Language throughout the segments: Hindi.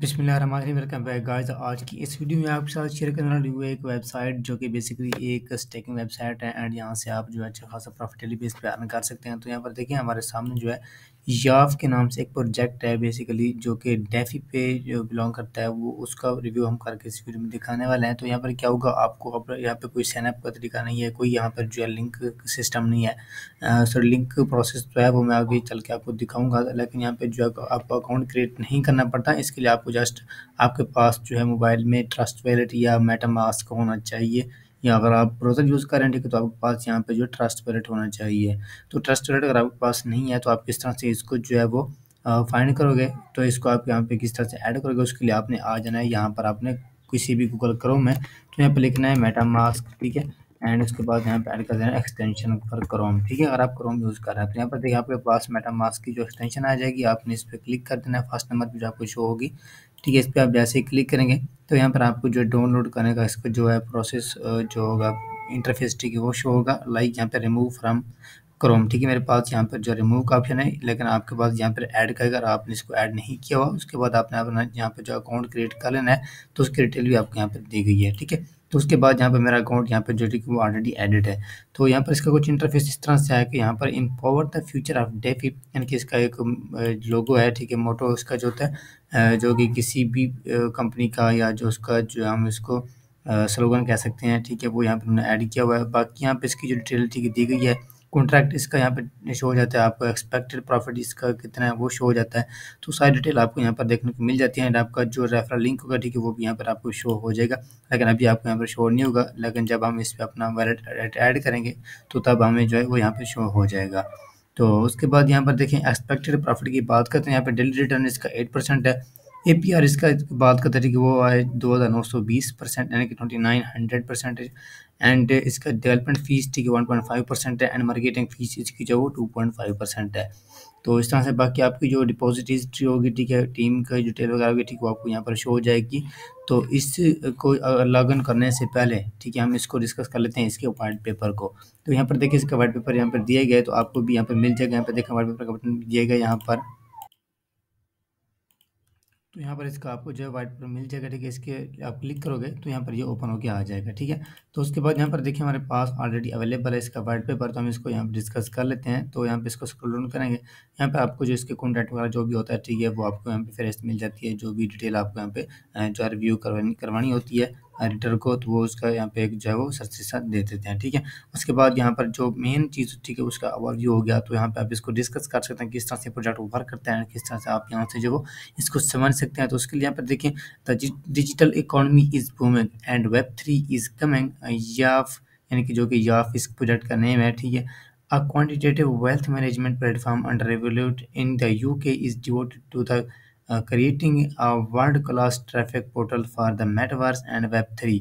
बिस्मिल्लाहिर्रहमानिर्रहीम। Welcome back guys. आज की इस वीडियो में आपके साथ शेयर करने वाली हूँ एक वेबसाइट जो कि बेसिकली एक स्टेकिंग वेबसाइट है एंड यहाँ से आप जो है अच्छा खासा प्रॉफिट डेली बेस पे अर्न कर सकते हैं। तो यहाँ पर देखिए हमारे सामने जो है याफ के नाम से एक प्रोजेक्ट है बेसिकली जो कि डेफी पे जो बिलोंग करता है, वो उसका रिव्यू हम करके इस वीडियो में दिखाने वाले हैं। तो यहाँ पर क्या होगा, आपको अब यहाँ पे कोई साइनअप का तरीका नहीं है, कोई यहाँ पर जो है लिंक सिस्टम नहीं है। सर लिंक प्रोसेस जो है वो मैं आगे चल के आपको दिखाऊंगा, लेकिन यहाँ पे जो है आपको अकाउंट क्रिएट नहीं करना पड़ता। इसके लिए आपको जस्ट आपके पास जो है मोबाइल में ट्रस्ट वैलेट या मेटामास्क होना चाहिए, या अगर आप ब्राउज़र यूज़ कर रहे हैं ठीक है तो आपके पास यहाँ पे जो ट्रस्ट वैलेट होना चाहिए। तो ट्रस्ट वैलेट अगर आपके पास नहीं है तो आप किस तरह से इसको जो है वो फाइंड करोगे, तो इसको आप यहाँ पे किस तरह से ऐड करोगे, उसके लिए आपने आ जाना है यहाँ पर। आपने किसी भी गूगल क्रोम में तो यहाँ पे लिखना है मेटामास्क, ठीक है। एंड उसके बाद यहाँ पे ऐड कर देना एक्सटेंशन फॉर क्रोम, ठीक है। अगर आप क्रोम यूज़ कर रहे हैं तो यहाँ पर देखिए आपके पास मेटामास्क की जो एक्सटेंशन आ जाएगी, आपने इस पर क्लिक कर देना है। फर्स्ट नंबर पर जो आपको शो होगी, ठीक है। इस पर आप जैसे ही क्लिक करेंगे तो यहाँ पर आपको जो डाउनलोड करने का इसका जो है प्रोसेस जो होगा इंटरफेस, ठीक है, वो शो होगा। लाइक यहाँ पे रिमूव फ्रॉम क्रोम, ठीक है। मेरे पास यहाँ पर जो रिमूव का ऑप्शन है, लेकिन आपके पास यहाँ पर ऐड का, अगर आपने इसको ऐड नहीं किया हुआ उसके बाद आपने अपना यहाँ पर जो अकाउंट क्रिएट कर लेना है, तो उसकी डिटेल भी आपको यहाँ पर दी गई है, ठीक है। तो उसके बाद यहाँ पर मेरा अकाउंट यहाँ पर जो है वो ऑलरेडी एडिड है। तो यहाँ पर इसका कुछ इंटरफेस इस तरह से है कि यहाँ पर empower the future of DeFi, यानी कि इसका एक लोगो है, ठीक है। मोटो उसका जो होता है जो कि किसी भी कंपनी का या जो उसका जो हम इसको स्लोगन कह सकते हैं, ठीक है, वो यहाँ पे उन्होंने ऐड किया हुआ है। बाकी यहाँ पे इसकी जो डिटेल ठीक है दी गई है। कॉन्ट्रैक्ट इसका यहाँ पे शो हो जाता है, आपको एक्सपेक्टेड प्रॉफिट इसका कितना है वो शो हो जाता है। तो सारी डिटेल आपको यहाँ पर देखने को मिल जाती है एंड आपका जो रेफरल लिंक होगा, ठीक है, वो भी यहाँ पर आपको शो हो जाएगा। लेकिन अभी आपको यहाँ पर शो नहीं होगा, लेकिन जब हम इस पर अपना वैलेट ऐड करेंगे तो तब हमें जो है वो यहाँ पर शो हो जाएगा। तो उसके बाद यहाँ पर देखें एक्सपेक्टेड प्रॉफिट की बात करते हैं। यहाँ पे डेली रिटर्न इसका 8% है। एपीआर इसका बात करते हैं कि वो है 2920%, यानी कि 2900%। एंड इसका डेवलपमेंट फीस ठीक है 1.5% है एंड मार्केटिंग फीस इसकी जो वो 2.5% है। तो इस तरह से बाकी आपकी जो डिपॉजिट हिस्ट्री होगी, ठीक है, टीम का डिटेल वगैरह होगी, ठीक है, वो आपको यहाँ पर शो हो जाएगी। तो इस को लॉगिन करने से पहले, ठीक है, हम इसको डिस्कस कर लेते हैं इसके वाइट पेपर को। तो यहाँ पर देखिए इसका वाइट पेपर यहाँ पर दिए गए, तो आपको भी यहाँ पर मिल जाएगा। यहाँ पर देखिए वाइट पेपर का बटन दिया गया यहाँ पर, तो यहाँ पर इसका आपको जो है वाइट पेपर मिल जाएगा, ठीक है। इसके आप क्लिक करोगे तो यहाँ पर ये ओपन होकर आ जाएगा, ठीक है। तो उसके बाद यहाँ पर देखिए हमारे पास ऑलरेडी अवेलेबल है इसका वाइट पेपर, तो हम इसको यहाँ पर डिस्कस कर लेते हैं। तो यहाँ पे इसको स्क्रॉल डाउन करेंगे, यहाँ पे आपको जो इसके कॉन्टैक्ट वगैरह जो भी होता है, ठीक है, वो आपको यहाँ पे फहरिस्त मिल जाती है। जो भी डिटेल आपको यहाँ पे जो है रिव्यू करवानी होती है एडिटर को, तो वो उसका यहाँ पे एक जो है वो सा दे देते हैं, ठीक है। उसके बाद यहाँ पर जो मेन चीज़, ठीक है, उसका ओवरव्यू हो गया। तो यहाँ पे आप इसको डिस्कस कर सकते हैं किस तरह से प्रोजेक्ट वर्क करता है, किस तरह से आप यहाँ से जो वो इसको समझ सकते हैं। तो उसके लिए यहाँ पर देखिए the digital economy is booming and web 3 is coming. याफ, यानी कि जो कि याफ इस प्रोजेक्ट का नेम है, ठीक है। A quantitative wealth management platform under Revolut in the UK is devoted to the creating a world-class traffic portal for the metaverse and Web3.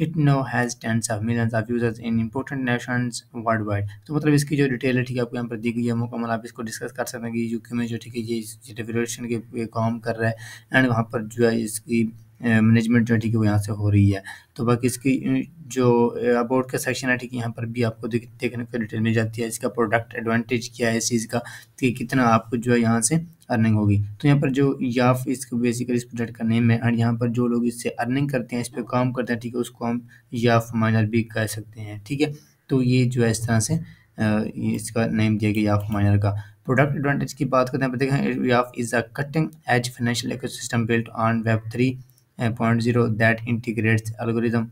It now has tens of millions of users in important nations worldwide. तो मतलब इसकी जो डिटेल है, ठीक है, आपको यहाँ पर दी गई है मुकम्मल। आप इसको डिस्कस कर सकते हैं कि यूके में जो, ठीक है, ये रेवोल्यूशन के काम कर रहा है एंड वहाँ पर जो है इसकी मैनेजमेंट जो है, ठीक है, वो यहाँ से हो रही है। तो बाकी इसकी जो अबाउट का सेक्शन है, ठीक है, यहाँ पर भी आपको देखने को डिटेल मिल जाती है। इसका प्रोडक्ट एडवांटेज क्या है इस चीज़ का, कि कितना आपको जो है यहाँ से अर्निंग होगी। तो यहाँ पर जो याफ इसको बेसिकली इस प्रोजेक्ट का नेम है एंड यहाँ पर जो लोग इससे अर्निंग करते हैं, इस पर काम करते हैं, ठीक है, उसको हम याफ माइनर भी कह सकते हैं, ठीक है। तो ये जो है इस तरह से इसका नेम दिया गया याफ माइनर का। प्रोडक्ट एडवांटेज की बात करते हैं, देखें याफ is a cutting edge financial ecosystem built on Web 3.0 that integrates algorithm,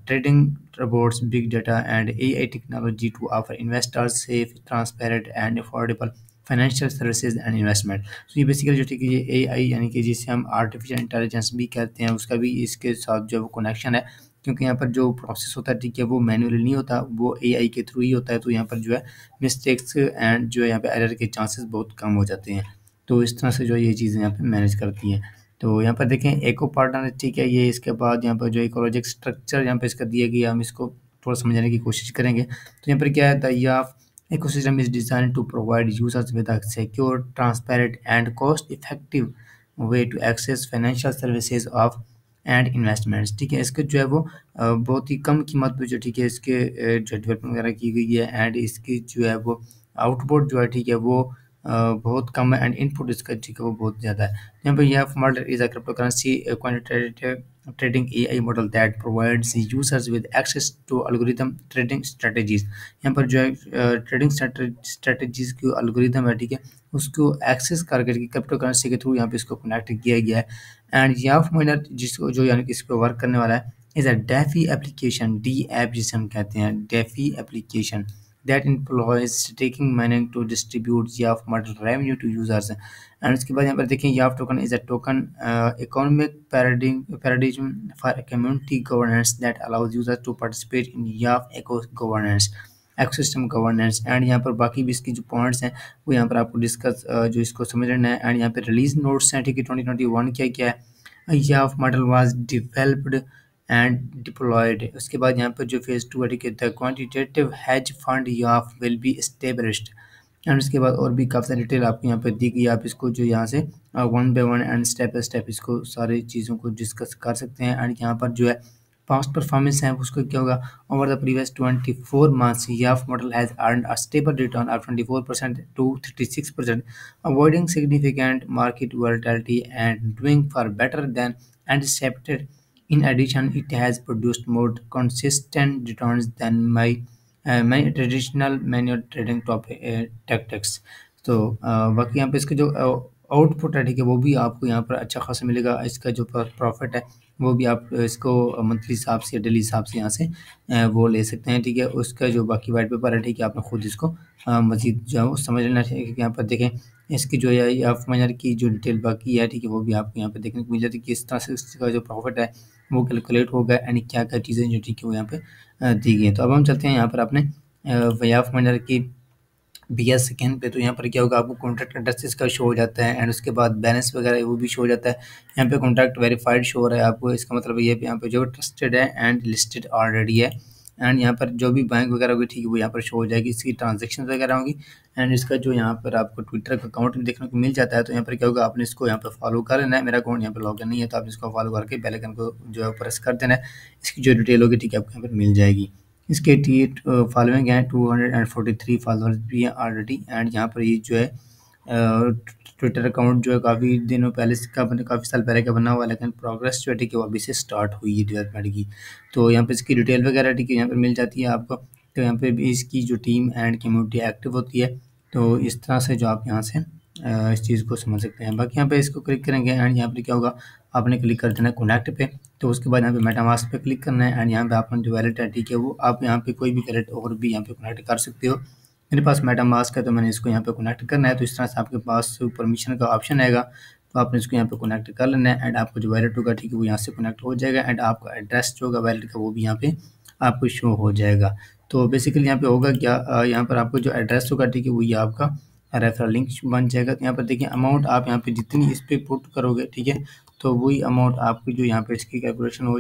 trading robots, big data, and AI technology to offer investors safe, transparent, and affordable financial services and investment. तो ये बेसिकली जो, ठीक है, ये एआई यानी कि जिसे हम आर्टिफिशियल इंटेलिजेंस भी कहते हैं, उसका भी इसके साथ जो है वो कनेक्शन है। क्योंकि यहाँ पर जो प्रोसेस होता है, ठीक है, वो मैनुअली नहीं होता, वो एआई के थ्रू ही होता है। तो यहाँ पर जो है मिस्टेक्स एंड जो है यहाँ पे एरर के चांसेस बहुत कम हो जाते हैं। तो इस तरह से जो ये चीज़ें यहाँ पे मैनेज करती हैं। तो यहाँ पर देखें एको पार्टनर, ठीक है, ये इसके बाद यहाँ पर जो इकोलॉजिक स्ट्रक्चर यहाँ पे इसका दिया गया, हम इसको थोड़ा समझने की कोशिश करेंगे। तो यहाँ पर क्या है, the याफ ecosystem is designed to provide users with a secure, transparent, and cost-effective way to access financial services of and investments, ठीक है। इसके जो है वो बहुत ही कम कीमत पे जो, ठीक है, इसके जो डेवलपमेंट वगैरह की गई है एंड इसकी जो है वो आउटपुट जो है, ठीक है, वो बहुत कम है एंड इनपुट इसका ठीक है वो बहुत ज़्यादा है। यहाँ पर यह model is a crypto currency quantitative trading AI model that provides users with access to algorithm trading strategies। यहाँ पर जो है ट्रेडिंग स्ट्रेटजीज की algorithm है ठीक है, उसको एक्सेस करके क्रिप्टो करेंसी के थ्रू यहाँ पे इसको कनेक्ट किया गया है। एंड याफ माइनर जिसको जो यानी कि इस पर वर्क करने वाला है is a DeFi application, D app जिसे हम कहते हैं, DeFi application that employs staking mining to distribute YAF model revenue to users। And उसके बाद यहाँ पर देखें YAF token is a token economic paradigm for a community governance that allows users to participate in YAF eco governance ecosystem governance। And यहाँ पर बाकी भी इसकी जो पॉइंट्स हैं वो यहाँ पर आपको डिस्कस जो इसको समझना है। एंड यहाँ पे रिलीज नोट्स हैं ठीक है, 2021 क्या है, YAF model was developed and deployed. उसके बाद यहाँ पर जो फेज़ 2 है ठीक है, the quantitative hedge fund YAF will be established. And उसके बाद और भी काफ़ी सारी डिटेल आपको यहाँ पर दी गई है, आप इसको जो यहाँ से one by one and step by step इसको सारी चीज़ों को डिस्कस कर सकते हैं। एंड यहाँ पर जो है पास्ट परफॉर्मेंस है उसको क्या होगा, over the previous 24 months YAF model has earned a stable return of 24% to 36%, avoiding significant market volatility and doing far better than anticipated। In addition, it has produced more consistent returns than many traditional manual trading tactics। तो बाकी यहाँ पे इसका जो आउटपुट है ठीक है वो भी आपको यहाँ पर अच्छा खासा मिलेगा। इसका जो प्रॉफिट है वो भी आप इसको मंथली हिसाब से डेली हिसाब से यहाँ से वो ले सकते हैं ठीक है। उसका जो बाकी वाइट पेपर है ठीक है, आपने खुद इसको मज़ीद जो है वो समझ लेना चाहिए, क्योंकि यहाँ पर देखें इसकी जो है याफ माइनर की जो डिटेल बाकी है ठीक है वो भी आपको यहाँ पे देखने को मिल जाती है कि इस तरह से इसका जो प्रॉफिट है वो कैलकुलेट होगा एंड क्या क्या चीज़ें जो ठीक है वो यहाँ पे दी गई हैं। तो अब हम चलते हैं यहाँ पर अपने याफ माइनर की BS सेकेंड पे। तो यहाँ पर क्या होगा, आपको कॉन्टैक्ट एड्रेस का शो हो जाता है एंड उसके बाद बैलेंस वगैरह वो भी शो हो जाता है। यहाँ पे कॉन्टैक्ट वेरीफाइड शो हो रहा है आपको, इसका मतलब ये यहाँ पे जो ट्रस्टेड है एंड लिस्टेड ऑलरेडी है। एंड यहाँ पर जो भी बैंक वगैरह होगी ठीक है वो यहाँ पर शो हो जाएगी, इसकी ट्रांजेक्शन वगैरह होगी। एंड इसका जो यहाँ पर आपको ट्विटर का अकाउंट देखने को मिल जाता है। तो यहाँ पर क्या होगा, आपने इसको यहाँ पर फॉलो कर लेना है। मेरा अकाउंट यहाँ पर लॉगिन नहीं है तो आप इसको फॉलो करके बेल आइकन को जो है प्रेस कर देना है। इसकी जो डिटेल होगी ठीक है आपको यहाँ पर मिल जाएगी। इसके फॉलोइंग हैं 243 फॉलोअर्स भी हैं ऑलरेडी। एंड यहाँ पर ये जो है ट्विटर अकाउंट जो है काफ़ी दिनों पहले का काफ़ी साल पहले का बना हुआ है, लेकिन प्रोग्रेस जो है ठीक है वो अभी से स्टार्ट हुई है डेवलपमेंट की। तो यहाँ पर इसकी डिटेल वगैरह ठीक है यहाँ पर मिल जाती है आपको। तो यहाँ पे भी इसकी जो टीम एंड कम्युनिटी एक्टिव होती है। तो इस तरह से जो आप यहाँ से इस चीज़ को समझ सकते हैं। बाकी यहाँ पे इसको क्लिक करेंगे एंड यहाँ पर क्या होगा, आपने क्लिक कर देना है कनेक्ट पे। तो उसके बाद यहाँ पे मेटामास्क पे क्लिक करना है एंड यहाँ पे आपने जो वैलेट है ठीक है वो आप यहाँ पे कोई भी वैलेट और भी यहाँ पे कनेक्ट कर सकते हो। मेरे पास मेटामास्क है तो मैंने इसको यहाँ पे कनेक्ट करना है। तो इस तरह से आपके पास परमिशन का ऑप्शन आएगा, तो आपने इसको यहाँ पे कनेक्ट कर लेना है एंड आपको जो वैलेट होगा ठीक है वो यहाँ से कनेक्ट हो जाएगा एंड आपका एड्रेस जो होगा वैलेट का वो भी यहाँ पे आपको शो हो जाएगा। तो बेसिकली यहाँ पे होगा क्या, यहाँ पर आपको जो एड्रेस होगा ठीक है वो ये आपका रेफरल लिंक बन जाएगा। तो यहाँ पर देखिए अमाउंट आप यहाँ पे जितनी इस पर पुट करोगे ठीक है तो वही अमाउंट आपकी जो यहाँ पे इसकी कैलकुलेशन हो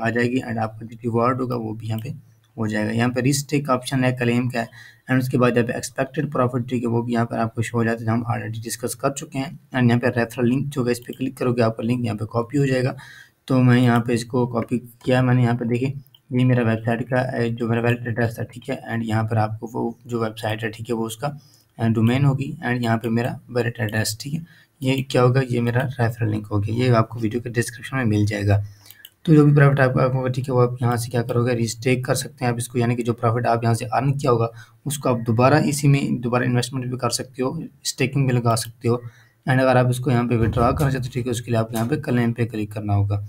आ जाएगी एंड आपका जो रिवार्ड होगा वो भी यहाँ पे हो जाएगा। यहाँ पे रिस्क ऑप्शन है, क्लेम का है एंड उसके बाद यहाँ पे एक्सपेक्टेड प्रॉफिट ठीक है वो भी यहाँ पर आपको शो हो जाता है, हम ऑलरेडी डिस्कस कर चुके हैं। एंड यहाँ पे रेफरल लिंक जो है इस पर क्लिक करोगे आपका लिंक यहाँ पे कॉपी हो जाएगा। तो मैं यहाँ पे इसको कॉपी किया मैंने, यहाँ पे देखिए ये मेरा वेबसाइट का जो मेरा वैलिड एड्रेस था ठीक है। एंड यहाँ पर आपको वो जो वेबसाइट है ठीक है वो उसका डोमेन होगी एंड यहाँ पे मेरा वैलिड एड्रेस ठीक है। ये क्या होगा, ये मेरा रेफरल लिंक हो गया, ये आपको वीडियो के डिस्क्रिप्शन में मिल जाएगा। तो जो भी प्रॉफिट आपका ठीक है वो आप यहाँ से क्या करोगे, रिस्टेक कर सकते हैं आप इसको, यानी कि जो प्रॉफिट आप यहाँ से अर्न किया होगा उसको आप दोबारा इसी में दोबारा इन्वेस्टमेंट भी कर सकते हो, स्टेकिंग में लगा सकते हो। एंड अगर आप इसको यहाँ पे विड्रॉ करना चाहते हो ठीक है उसके लिए आप यहाँ पे क्लेम पे क्लिक करना होगा।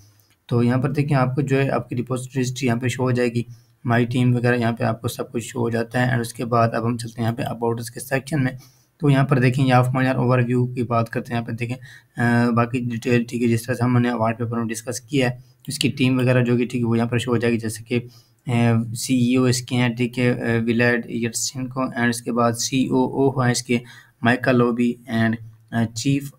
तो यहाँ पर देखिए आपको जो है आपकी डिपॉजिट हिस्ट्री यहाँ पे शो हो जाएगी, माई टीम वगैरह यहाँ पे आपको सब कुछ शो हो जाता है। एंड उसके बाद अब हम चलते हैं यहाँ पे अबाउट के सेक्शन में। तो यहाँ पर देखें याफ माइनर ओवरव्यू की बात करते हैं। यहाँ पर देखें बाकी डिटेल ठीक है जिस तरह से हमने वाइट पेपर में डिस्कस किया है, इसकी टीम वगैरह जो कि ठीक है वो यहाँ पर शो हो जाएगी, जैसे कि CEO इसके हैं ठीक है विलाड यर्सिनको। एंड इसके बाद COO हैं इसके Michael lobby and chief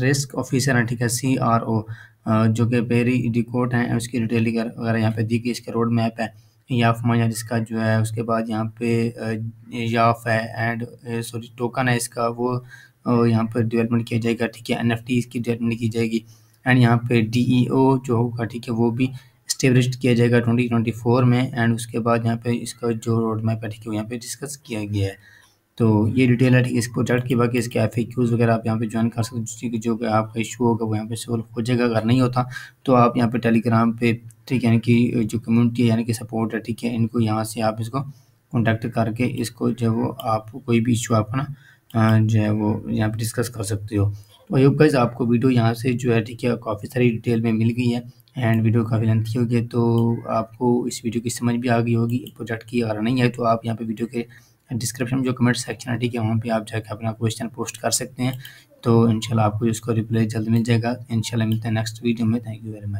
risk officer हैं ठीक है CRO जो कि पेरी डिकोट हैं। उसकी डिटेल वगैरह यहाँ पे दी गई, इसका रोड मैप है याफ माइनर इसका जो है। उसके बाद यहाँ पे याफ है एंड सॉरी टोकन है इसका वो यहाँ पर डेवलपमेंट किया जाएगा ठीक है, NFT इसकी डेवलपमेंट की जाएगी। एंड यहाँ पे DEO जो होगा ठीक है वो भी स्टेब्लिश किया जाएगा 2024 में। एंड उसके बाद यहाँ पे इसका जो रोड मैप है ठीक है वो यहाँ पे डिस्कस किया गया है। तो ये डिटेल है ठीक है इस प्रोजेक्ट की। बाकी इसके FAQs वगैरह आप यहाँ पे ज्वाइन कर सकते हो, जिससे कि जो कि आपका इशू होगा वो यहाँ पे सॉल्व हो जाएगा। अगर नहीं होता तो आप यहाँ पे टेलीग्राम पे ठीक है, यानी कि जो कम्युनिटी है यानी कि सपोर्ट है ठीक है, इनको यहाँ से आप इसको कॉन्टैक्ट करके इसको जो वो आप कोई भी इशू आपका ना जो है वो यहाँ पे डिस्कस कर सकते हो। तो आई होप गाइस आपको वीडियो यहाँ से जो है ठीक है काफ़ी सारी डिटेल में मिल गई है एंड वीडियो काफ़ी लेंथी हो गई, तो आपको इस वीडियो की समझ भी आ गई होगी प्रोजेक्ट की। अगर नहीं है तो आप यहाँ पे वीडियो के डिस्क्रिप्शन में जो कमेंट सेक्शन है ठीक है, वहाँ पे आप जाके अपना क्वेश्चन पोस्ट कर सकते हैं। तो इंशाल्लाह आपको इसको रिप्लाई जल्द मिल जाएगा। इंशाल्लाह मिलते हैं नेक्स्ट वीडियो में। Thank you very much.